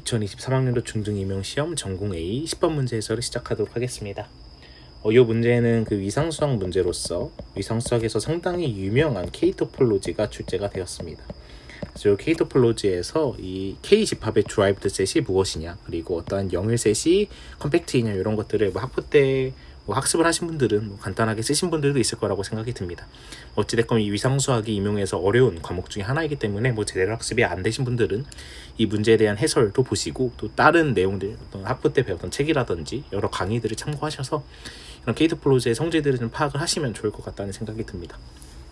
2023학년도 중등 임용시험 전공 A 10번 문제 해설을 시작하도록 하겠습니다. 이 문제는 그 위상수학 문제로서 위상수학에서 상당히 유명한 K-토폴로지가 출제가 되었습니다. 그래서 K-토폴로지에서 이 K-집합의 드라이브드 셋이 무엇이냐, 그리고 어떠한 영일셋이 컴팩트이냐, 이런 것들을 학부 때 학습을 하신 분들은 간단하게 쓰신 분들도 있을 거라고 생각이 듭니다. 어찌됐건 이 위상수학이 임용에서 어려운 과목 중에 하나이기 때문에 제대로 학습이 안 되신 분들은 이 문제에 대한 해설도 보시고, 또 다른 내용들, 어떤 학부 때 배웠던 책이라든지 여러 강의들을 참고하셔서 이런 K-토폴로지의 성질들을 좀 파악을 하시면 좋을 것 같다는 생각이 듭니다.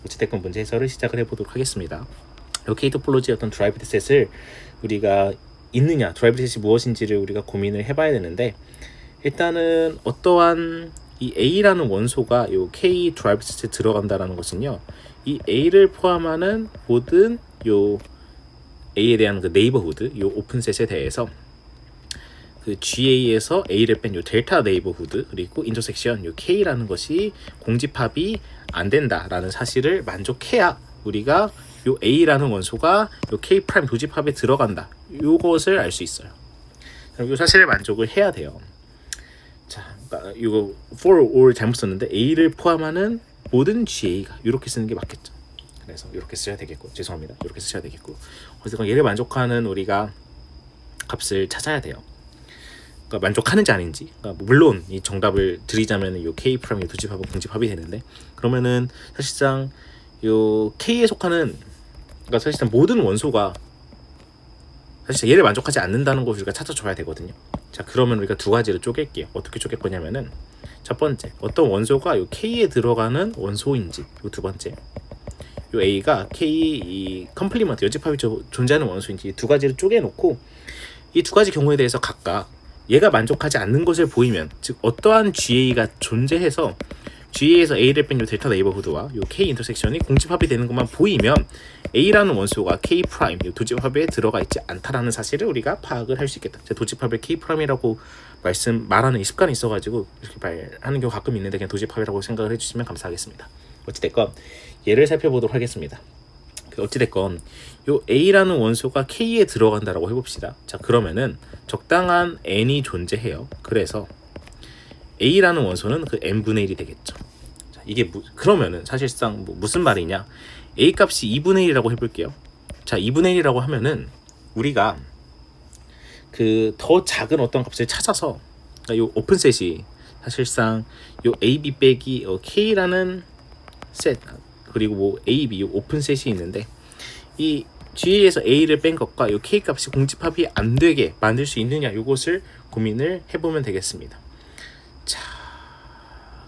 어찌됐건 문제 해설을 시작을 해보도록 하겠습니다. 이 K-토폴로지의 어떤 드라이브드 셋을 우리가 있느냐, 드라이브드 셋이 무엇인지를 우리가 고민을 해봐야 되는데, 일단은 어떠한 이 A라는 원소가 요 K 드라이브 셋에 들어간다라는 것은요, 이 A를 포함하는 모든 요 A에 대한 그 네이버후드, 요 오픈셋에 대해서 그 GA에서 A를 뺀 요 델타 네이버후드, 그리고 인터섹션 요 K라는 것이 공집합이 안 된다라는 사실을 만족해야 우리가 요 A라는 원소가 요 K 프라임 도집합에 들어간다, 요것을 알 수 있어요. 요 사실을 만족을 해야 돼요. 자, 이거 for or 잘못 썼는데 A를 포함하는 모든 GA가 이렇게 쓰는 게 맞겠죠. 그래서 이렇게 써야 되겠고, 죄송합니다. 이렇게 쓰셔야 되겠고, 어쨌든 얘를 만족하는 우리가 값을 찾아야 돼요. 그러니까 만족하는지 아닌지. 그러니까 물론 이 정답을 드리자면 이 K 프라임의 도집합은 공집합이 되는데, 그러면은 사실상 이 K에 속하는, 그러니까 사실상 모든 원소가 사실 얘를 만족하지 않는다는 것을 우리가 찾아줘야 되거든요. 자, 그러면 우리가 두 가지를 쪼갤게요. 어떻게 쪼갤 거냐면은, 첫 번째, 어떤 원소가 요 K에 들어가는 원소인지, 요 두 번째, 요 A가 K 이 컴플리먼트 여집합이 존재하는 원소인지, 이 두 가지를 쪼개놓고 이 두 가지 경우에 대해서 각각 얘가 만족하지 않는 것을 보이면, 즉 어떠한 GA가 존재해서 GA에서 A를 뺀 요 델타 네이버후드와 요 K 인터섹션이 공집합이 되는 것만 보이면 A라는 원소가 K 프라임 요 도집합에 들어가 있지 않다라는 사실을 우리가 파악을 할 수 있겠다. 제가 도집합을 K 프라임이라고 말하는 이 습관이 있어가지고 이렇게 말하는 경우 가끔 있는데, 그냥 도집합이라고 생각을 해주시면 감사하겠습니다. 어찌됐건 얘를 살펴보도록 하겠습니다. 어찌됐건 요 A라는 원소가 K에 들어간다라고 해봅시다. 자, 그러면은 적당한 N이 존재해요. 그래서 A라는 원소는 그 n분의 1이 되겠죠. 자, 이게 그러면은 사실상 무슨 말이냐, A 값이 2분의 1이라고 해볼게요. 자, 2분의 1이라고 하면은 우리가 그 더 작은 어떤 값을 찾아서, 그러니까 요 오픈셋이 사실상 요 AB 빼기 K라는 셋, 그리고 AB 요 오픈셋이 있는데, 이 GA에서 A를 뺀 것과 요 K 값이 공집합이 안 되게 만들 수 있느냐, 요것을 고민을 해보면 되겠습니다. 자,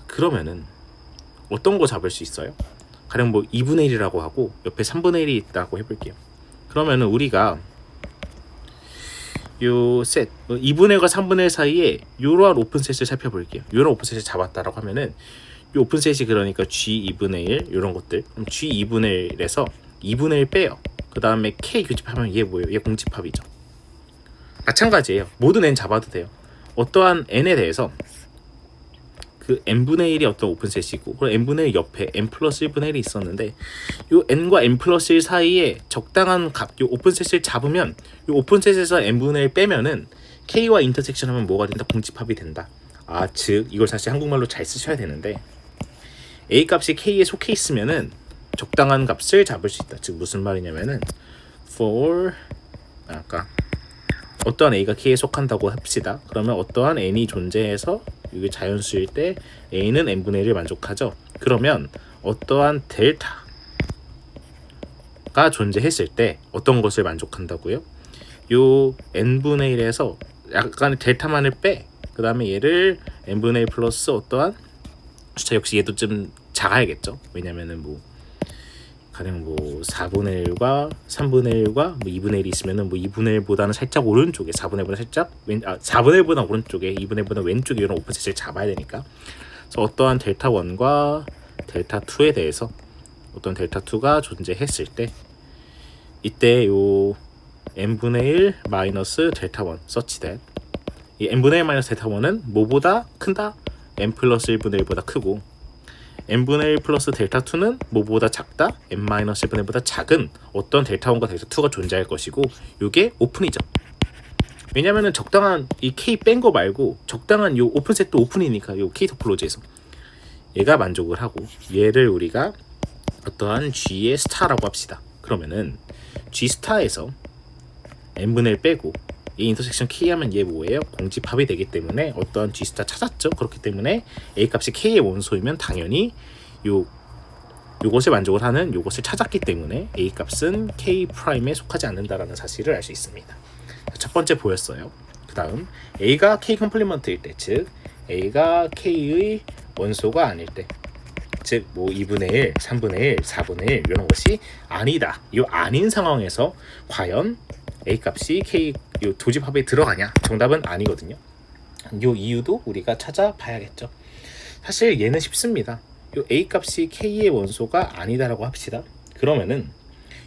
그러면은 어떤 거 잡을 수 있어요? 가령 2분의 1이라고 하고 옆에 3분의 1이 있다고 해볼게요. 그러면은 우리가 요 셋, 2분의 1과 3분의 1 사이에 요러한 오픈셋을 살펴볼게요. 요런 오픈셋을 잡았다라고 하면은 요 오픈셋이 그러니까 G2분의 1 요런 것들, 그럼 G2분의 1에서 2분의 1 빼요. 그 다음에 K 교집합하면 얘 뭐예요? 얘 공집합이죠. 마찬가지예요. 모든 N 잡아도 돼요. 어떠한 N에 대해서 그 n분의 1이 어떤 오픈셋이고, 그리고 n분의 1 옆에 n 플러스 1분의 1이 있었는데, 요 n과 n 플러스 1 사이에 적당한 값, 요 오픈셋을 잡으면 요 오픈셋에서 n분의 1 빼면은 k와 인터섹션 하면 뭐가 된다? 공집합이 된다. 아, 즉 이걸 사실 한국말로 잘 쓰셔야 되는데, a 값이 k에 속해 있으면은 적당한 값을 잡을 수 있다. 즉 무슨 말이냐면은 for 아까 어떠한 a가 k에 속한다고 합시다. 그러면 어떠한 n이 존재해서 이게 자연수일 때 a는 n분의 1을 만족하죠. 그러면 어떠한 델타가 존재했을 때 어떤 것을 만족한다고요? 요 n분의 1에서 약간의 델타만을 빼, 그 다음에 얘를 n분의 1 플러스 어떠한 숫자, 역시 얘도 좀 작아야겠죠. 왜냐면은 가령 4분의 1과 3분의 1과 2분의 1이 있으면은 2분의 1보다는 살짝 오른쪽에, 4분의 1보다 살짝 4분의 1보다 오른쪽에, 2분의 1보다 왼쪽에 이런 오픈셋을 잡아야 되니까, 그래서 어떠한 델타 1과 델타 2에 대해서 어떤 델타 2가 존재했을 때, 이때 요 n분의 1 마이너스 델타 1 such that 이 n분의 1 마이너스 델타 1은 뭐보다 큰다? n 플러스 1분의 1보다 크고, n분의 1 플러스 델타 2는 뭐보다 작다? n 마이너스 1분의 1보다 작은 어떤 델타 1과 델타 2가 존재할 것이고, 이게 오픈이죠. 왜냐면은 적당한 이 K 뺀 거 말고 적당한 요 오픈셋도 오픈이니까 요 K 토폴로지에서 얘가 만족을 하고 얘를 우리가 어떠한 G의 스타라고 합시다. 그러면은 G 스타에서 n분의 1 빼고 이 인터섹션 K 하면 얘 뭐예요? 공집합이 되기 때문에 어떠한 G 스타 찾았죠? 그렇기 때문에 A 값이 K의 원소이면 당연히 요것을 만족을 하는 요것을 찾았기 때문에 A 값은 K 프라임에 속하지 않는다라는 사실을 알 수 있습니다. 첫 번째 보였어요. 그 다음 A가 K 컴플리먼트일 때, 즉 A가 K의 원소가 아닐 때, 즉 뭐 2분의 1, 3분의 1, 4분의 1 이런 것이 아니다. 이 아닌 상황에서 과연 A 값이 K 요 도집합에 들어가냐? 정답은 아니거든요. 요 이유도 우리가 찾아봐야겠죠. 사실 얘는 쉽습니다. 요 A 값이 K의 원소가 아니다라고 합시다. 그러면은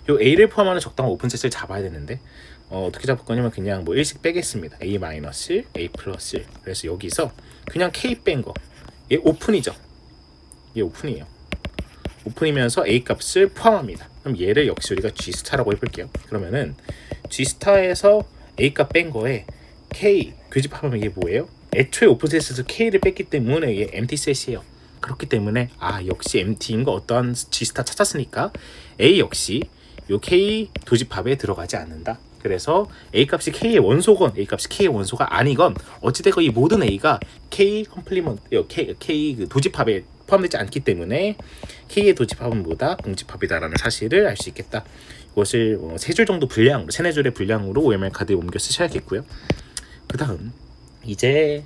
요 A를 포함하는 적당한 오픈셋을 잡아야 되는데 어떻게 잡을 거냐면 그냥 뭐 1씩 빼겠습니다. A 마이너스 1, A 플러스 1. 그래서 여기서 그냥 K 뺀 거. 얘 오픈이죠. 얘 오픈이에요. 오픈이면서 A 값을 포함합니다. 그럼 얘를 역시 우리가 G 스타라고 해볼게요. 그러면은 G 스타에서 A 값 뺀 거에 K 교집합하면 이게 뭐예요? 애초에 오픈셋에서 K를 뺐기 때문에 이게 empty 셋이에요. 그렇기 때문에 역시 empty인 거 어떠한 G 스타 찾았으니까 A 역시 요 K 도집합에 들어가지 않는다. 그래서 A 값이 K의 원소건 A 값이 K의 원소가 아니건 어찌됐건 이 모든 A가 K 컴플리먼트 K 그 도집합에 포함되지 않기 때문에 K의 도집합은 뭐다? 공집합이다라는 사실을 알 수 있겠다. 이것을 세 줄 정도 분량으로, 세네 줄의 분량으로 OMR 카드에 옮겨 쓰셔야겠고요. 그 다음 이제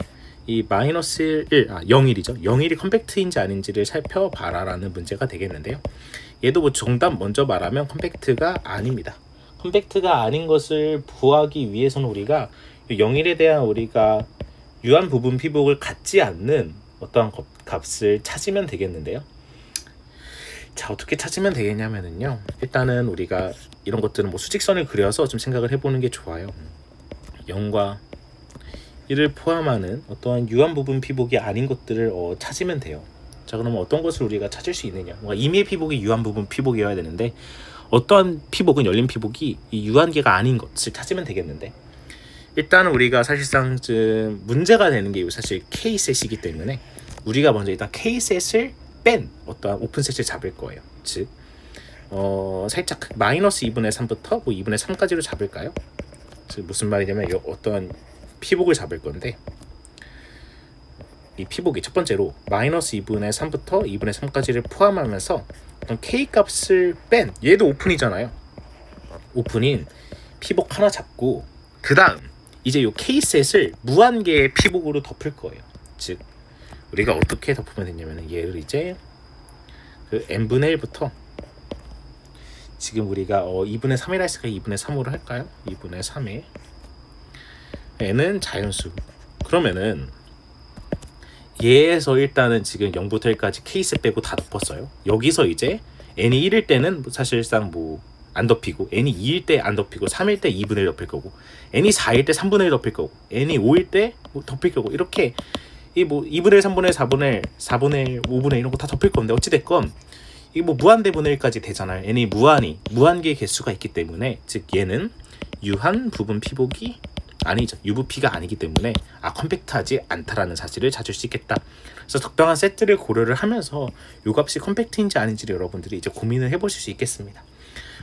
이 마이너스 1, 0일이죠. 0일이 컴팩트인지 아닌지를 살펴봐라라는 문제가 되겠는데요. 얘도 뭐 정답 먼저 말하면 컴팩트가 아닙니다. 컴팩트가 아닌 것을 부하기 위해서는 우리가 0일에 대한 우리가 유한 부분 피복을 갖지 않는 어떠한 값을 찾으면 되겠는데요. 자, 어떻게 찾으면 되겠냐면요. 일단은 우리가 이런 것들은 뭐 수직선을 그려서 좀 생각을 해보는 게 좋아요. 0과 1을 포함하는 어떠한 유한 부분 피복이 아닌 것들을 찾으면 돼요. 자, 그러면 어떤 것을 우리가 찾을 수 있느냐? 뭔가 임의의 피복이 유한 부분 피복이어야 되는데 어떠한 피복은 열린 피복이 이 유한계가 아닌 것을 찾으면 되겠는데 일단 우리가 사실상 좀 문제가 되는 게 사실 K셋이기 때문에 우리가 먼저 일단 K셋을 뺀 어떠한 오픈셋을 잡을 거예요. 즉 살짝 마이너스 2분의 3부터 뭐 2분의 3까지로 잡을까요? 즉 무슨 말이냐면 어떠한 피복을 잡을 건데 이 피복이 첫 번째로 마이너스 2분의 3부터 2분의 3까지를 포함하면서 어떤 K 값을 뺀 얘도 오픈이잖아요. 오픈인 피복 하나 잡고 그 다음 이제 요 K셋을 무한계의 피복으로 덮을 거예요. 즉 우리가 어떻게 덮으면 되냐면 얘를 이제 그 n분의 1부터 지금 우리가 2분의 3이라 했으니까 2분의 3으로 할까요? 2분의 3에 n은 자연수. 그러면은 얘에서 일단은 지금 0부터 1까지 K셋 빼고 다 덮었어요. 여기서 이제 n이 1일 때는 사실상 뭐 안 덮이고 n이 2일 때 안 덮이고 3일 때 2분의 1 덮일 거고 n이 4일 때 3분의 1 덮일 거고 n이 5일 때 뭐 덮일 거고 이렇게 이 뭐 2분의 1, 3분의 1, 4분의 1, 4분의 1, 5분의 1 이런 거 다 덮일 건데 어찌 됐건 이게 뭐 무한대분의 1까지 되잖아요. n이 무한계의 개수가 있기 때문에 즉 얘는 유한 부분 피복이 아니죠. 유부피가 아니기 때문에 컴팩트하지 않다라는 사실을 찾을 수 있겠다. 그래서 적당한 세트를 고려를 하면서 요 값이 컴팩트인지 아닌지를 여러분들이 이제 고민을 해보실 수 있겠습니다.